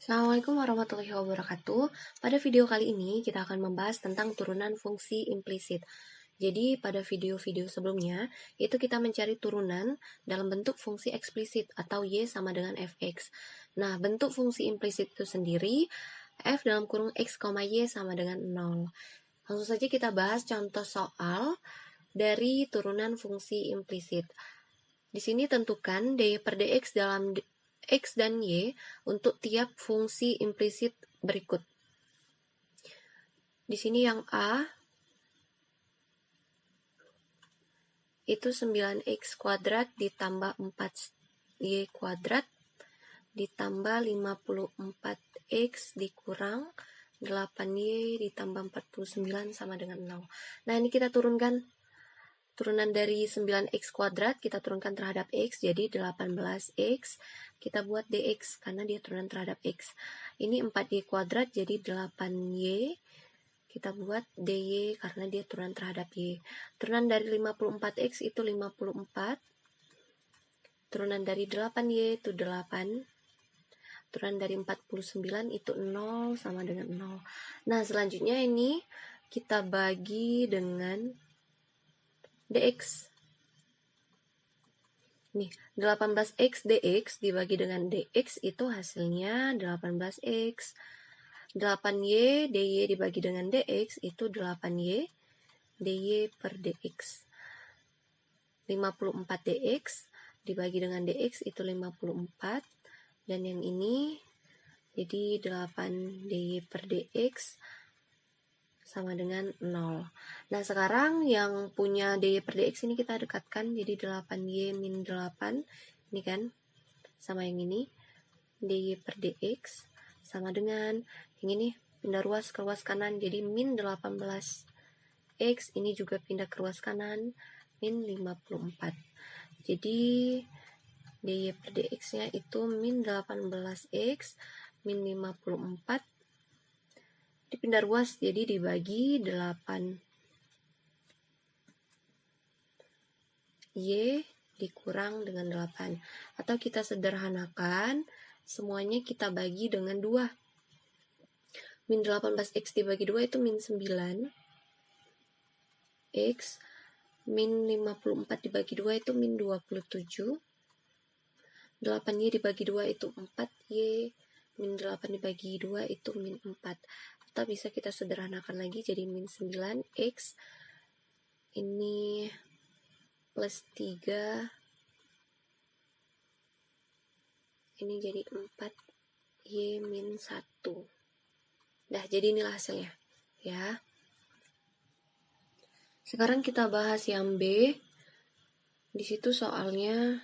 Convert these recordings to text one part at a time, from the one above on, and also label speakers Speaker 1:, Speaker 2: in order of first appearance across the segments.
Speaker 1: Assalamualaikum warahmatullahi wabarakatuh. Pada video kali ini kita akan membahas tentang turunan fungsi implisit. Jadi pada video-video sebelumnya itu kita mencari turunan dalam bentuk fungsi eksplisit atau Y sama dengan Fx. Nah, bentuk fungsi implisit itu sendiri F dalam kurung X, Y sama dengan 0. Langsung saja kita bahas contoh soal dari turunan fungsi implisit. Di sini tentukan dy per dx dalam X dan Y untuk tiap fungsi implisit berikut. Di sini yang A itu 9x kuadrat ditambah 4y kuadrat ditambah 54x dikurang 8y ditambah 49 sama dengan 0. Nah, ini kita turunkan. Turunan dari 9x kuadrat kita turunkan terhadap x, jadi 18x. Kita buat dx karena dia turunan terhadap x. Ini 4y kuadrat jadi 8y. Kita buat dy karena dia turunan terhadap y. Turunan dari 54x itu 54. Turunan dari 8y itu 8. Turunan dari 49 itu 0 sama dengan 0. Nah, selanjutnya ini kita bagi dengan dx. Nih, 18x dx dibagi dengan dx itu hasilnya 18x. 8y dy dibagi dengan dx itu 8y dy per dx. 54 dx dibagi dengan dx itu 54. Dan yang ini jadi 8 dy per dx sama dengan 0. Nah, sekarang yang punya dy per dx ini kita dekatkan jadi 8y min 8. Ini kan sama yang ini. Dy per dx sama dengan yang ini pindah ruas ke ruas kanan jadi min 18. X ini juga pindah ke ruas kanan min 54. Jadi dy per dx-nya itu min 18x min 54 dipindah ruas jadi dibagi 8 y dikurang dengan 8, atau kita sederhanakan semuanya kita bagi dengan 2. Min 18x dibagi 2 itu min 9 x, min 54 dibagi 2 itu min 27, 8y dibagi 2 itu 4y, min 8 dibagi 2 itu min 4. Atau bisa kita sederhanakan lagi jadi min 9x ini plus 3 ini jadi 4y min 1. Dah, jadi inilah hasilnya ya. Sekarang kita bahas yang B. Di situ soalnya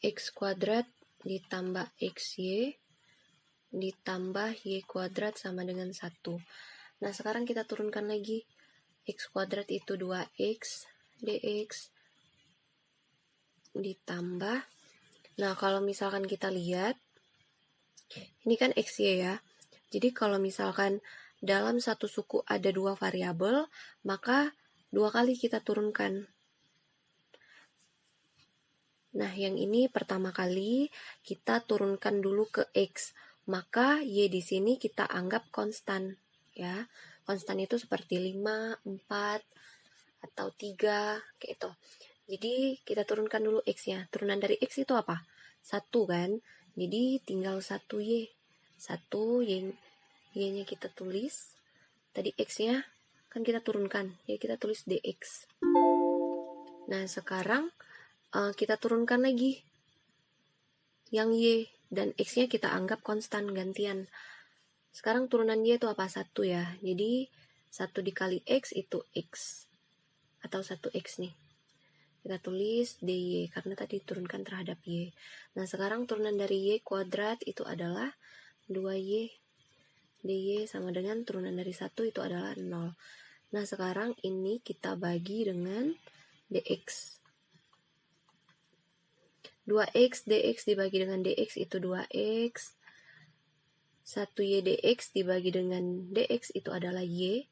Speaker 1: x kuadrat ditambah xy ditambah y kuadrat sama dengan 1. Nah, sekarang kita turunkan lagi. X kuadrat itu 2x dx ditambah. Nah, kalau misalkan kita lihat, ini kan xy ya. Jadi kalau misalkan dalam satu suku ada 2 variabel, maka 2 kali kita turunkan. Nah, yang ini pertama kali kita turunkan dulu ke x. Maka y di sini kita anggap konstan ya. Konstan itu seperti 5, 4 atau 3 kayak itu. Jadi kita turunkan dulu x-nya. Turunan dari x itu apa? 1 kan? Jadi tinggal 1y. 1 y-nya kita tulis. Tadi x-nya kan kita turunkan. Jadi kita tulis dx. Nah, sekarang kita turunkan lagi yang y dan x-nya kita anggap konstan gantian. Sekarang turunan y itu apa? 1 ya. Jadi 1 dikali x itu x. Atau 1x nih. Kita tulis dy karena tadi turunkan terhadap y. Nah, sekarang turunan dari y kuadrat itu adalah 2y. dy sama dengan turunan dari 1 itu adalah 0. Nah, sekarang ini kita bagi dengan dx. 2x dx dibagi dengan dx itu 2x. 1y dx dibagi dengan dx itu adalah y.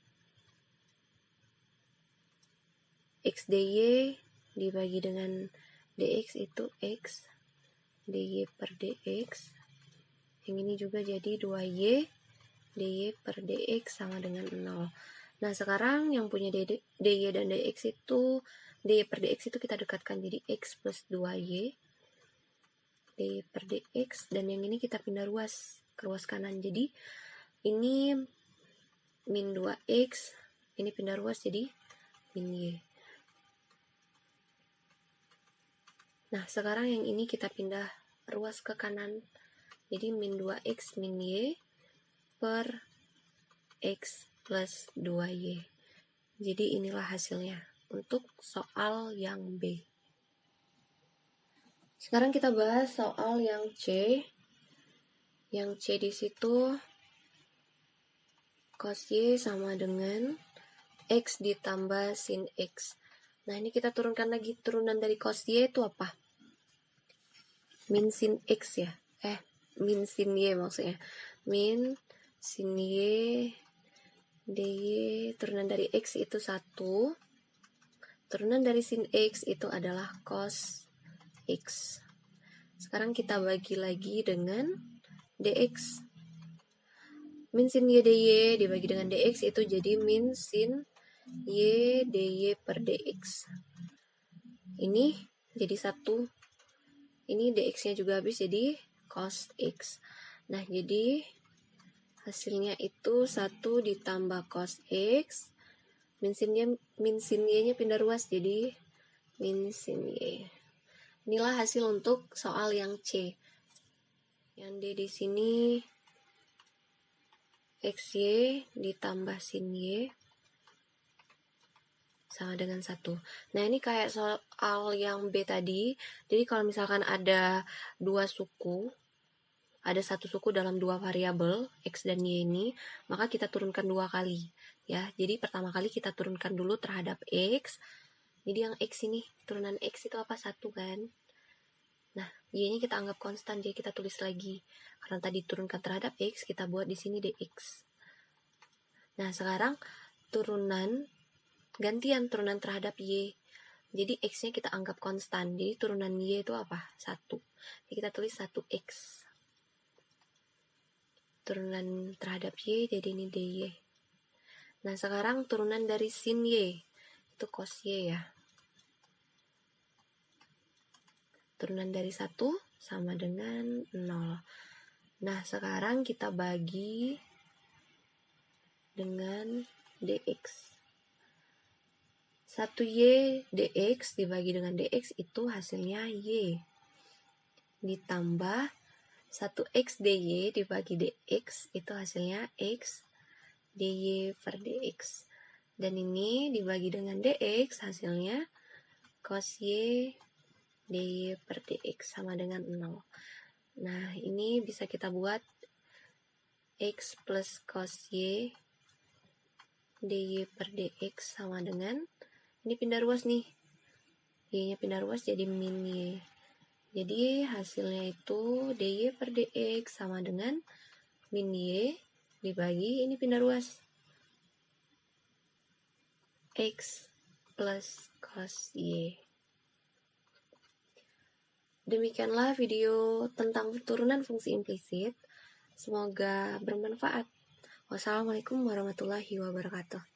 Speaker 1: X dy dibagi dengan dx itu x. dy per dx Yang ini juga jadi 2Y dy per dx sama dengan 0. Nah, sekarang yang punya dy dan dx itu, dy per dx itu kita dekatkan jadi x plus 2y dy per dx, dan yang ini kita pindah ruas ke ruas kanan. Jadi ini min 2x, ini pindah ruas jadi min y. Nah, sekarang yang ini kita pindah ruas ke kanan. Jadi min 2x min y per x plus 2y. Jadi inilah hasilnya untuk soal yang B. Sekarang kita bahas soal yang C. Yang C di situ cos Y sama dengan X ditambah sin X. Nah, ini kita turunkan lagi. Turunan dari cos Y itu apa? Min sin X ya. Min sin Y maksudnya. Min sin Y dy turunan dari X itu 1. Turunan dari sin X itu adalah cos X. Sekarang kita bagi lagi dengan dx. Min sin y dy dibagi dengan dx itu jadi min sin y dy per dx. Ini jadi 1. Ini dx-nya juga habis jadi cos x. Nah, jadi hasilnya itu 1 ditambah cos x. Min sin y-nya pindah ruas jadi min sin y. Inilah hasil untuk soal yang C. Yang D di sini xy ditambah sin y sama dengan 1. Nah, ini kayak soal yang B tadi. Jadi kalau misalkan ada dua suku, ada satu suku dalam dua variabel x dan y ini, maka kita turunkan 2 kali ya. Jadi pertama kali kita turunkan dulu terhadap x. Jadi yang x ini, turunan x itu apa? 1 kan. Nah, y-nya kita anggap konstan, jadi kita tulis lagi. Karena tadi turunkan terhadap x, kita buat di sini dx. Nah, sekarang gantian turunan terhadap y. Jadi x-nya kita anggap konstan. Jadi turunan y itu apa? 1. Jadi kita tulis 1x. Turunan terhadap y jadi ini dy. Nah, sekarang turunan dari sin y itu cos y ya. Turunan dari 1 sama dengan 0. Nah, sekarang kita bagi dengan dx. 1y dx dibagi dengan dx itu hasilnya y. Ditambah 1x dy dibagi dx itu hasilnya x dy per dx. Dan ini dibagi dengan dx hasilnya cos y dy per dx sama dengan 0. Nah, ini bisa kita buat x plus cos y dy per dx sama dengan, ini pindah ruas nih, y-nya pindah ruas jadi min y. Jadi hasilnya itu dy per dx sama dengan min y dibagi, ini pindah ruas, x plus cos y. Demikianlah video tentang turunan fungsi implisit. Semoga bermanfaat. Wassalamualaikum warahmatullahi wabarakatuh.